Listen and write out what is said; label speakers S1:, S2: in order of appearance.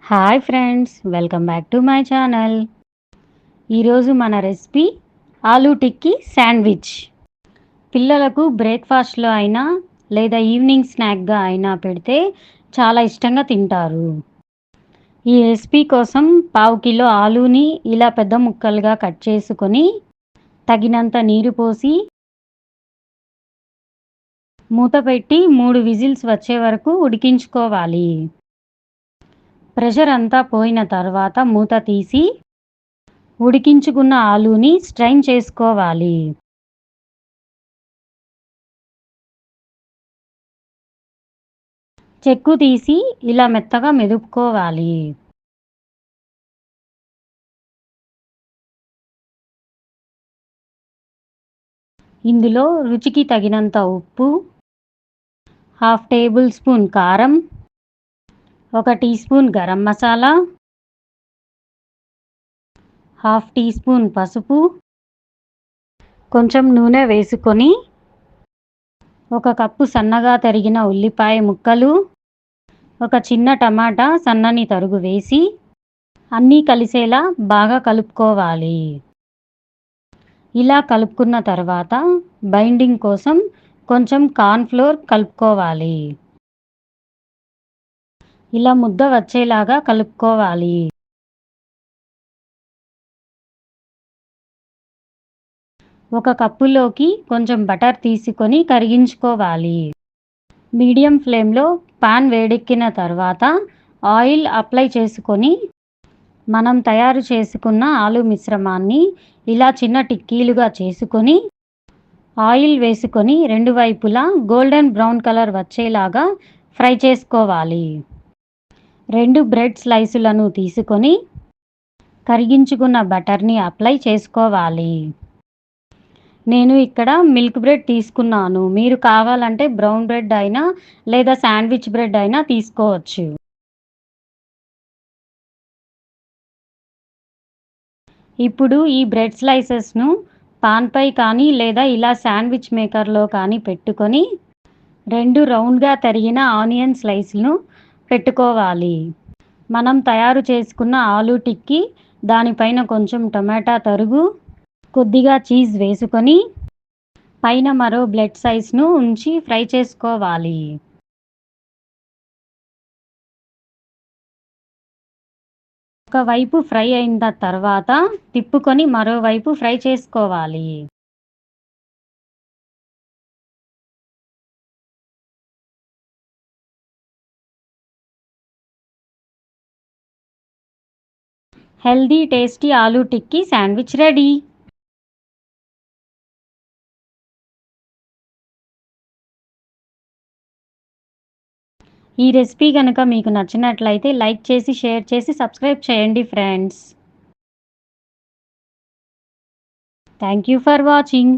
S1: Hi friends, welcome back to my channel. ఈరోజు మన recipe aloo tikki sandwich. పిల్లలకు బ్రేక్ఫాస్ట్లో అయినా లేదా ఈవినింగ్ స్నాక్గా అయినా పెడితే చాలా ఇష్టంగా తింటారు. ఈ రెసిపీ కోసం 1/2 కిలో ఆలూని ఇలా పెద్ద ముక్కలుగా కట్ చేసుకొని తగినంత నీరు పోసి మూత పెట్టి 3 విజిల్స్ వచ్చే వరకు ఉడికించుకోవాలి. ప్రెషర్ అంతా పోయిన తర్వాత మూత తీసి ఉడికించుకున్న ఆలూని స్ట్రైన్ చేసుకోవాలి. చెక్కు తీసి ఇలా మెత్తగా మెదుపుకోవాలి. ఇందులో రుచికి తగినంత ఉప్పు, 1/2 టేబుల్ స్పూన్ కారం, 1 teaspoon garam masala, 1/2 teaspoon పసుపు, కొంచెం నూనె వేసుకొని 1 కప్పు సన్నగా తరిగిన ఉల్లిపాయ ముక్కలు, 1 చిన్న టమాటా సన్నని తరుగు వేసి అన్నీ కలిసేలా బాగా కలుపుకోవాలి. ఇలా కలుపుకున్న తర్వాత బైండింగ్ కోసం కొంచెం కార్న్ ఫ్లోర్ కలుపుకోవాలి. ఇలా ముద్ద వచ్చేలాగా కలుపుకోవాలి. ఒక కప్పులోకి కొంచెం బటర్ తీసుకొని కరిగించుకోవాలి. మీడియం ఫ్లేమ్లో పాన్ వేడెక్కిన తర్వాత ఆయిల్ అప్లై చేసుకొని మనం తయారు చేసుకున్న ఆలు మిశ్రమాన్ని ఇలా చిన్న టిక్కీలుగా చేసుకొని ఆయిల్ వేసుకొని 2 వైపులా గోల్డెన్ బ్రౌన్ కలర్ వచ్చేలాగా ఫ్రై చేసుకోవాలి. 2 బ్రెడ్ స్లైసులను తీసుకొని కరిగించుకున్న బటర్ని అప్లై చేసుకోవాలి. నేను ఇక్కడ మిల్క్ బ్రెడ్ తీసుకున్నాను. మీరు కావాలంటే బ్రౌన్ బ్రెడ్ అయినా లేదా శాండ్విచ్ బ్రెడ్ అయినా తీసుకోవచ్చు. ఇప్పుడు ఈ బ్రెడ్ స్లైసెస్ను పాన్పై కానీ లేదా ఇలా శాండ్విచ్ మేకర్లో కానీ పెట్టుకొని 2 రౌండ్గా తరిగిన ఆనియన్ స్లైస్ను పెట్టుకోవాలి. మనం తయారు చేసుకున్న ఆలూ టిక్కీ దానిపైన కొంచెం టమాటా తరుగు, కొద్దిగా చీజ్ వేసుకొని పైన మరో బ్రెడ్ స్లైస్ను ఉంచి ఫ్రై చేసుకోవాలి. ఒకవైపు ఫ్రై అయిన తర్వాత తిప్పుకొని మరోవైపు ఫ్రై చేసుకోవాలి. Healthy tasty aloo tikki sandwich ready. ఈ రెసిపీ కనుక మీకు నచ్చినట్లయితే లైక్ చేసి, షేర్ చేసి, సబ్స్క్రైబ్ చేయండి friends. Thank you for watching.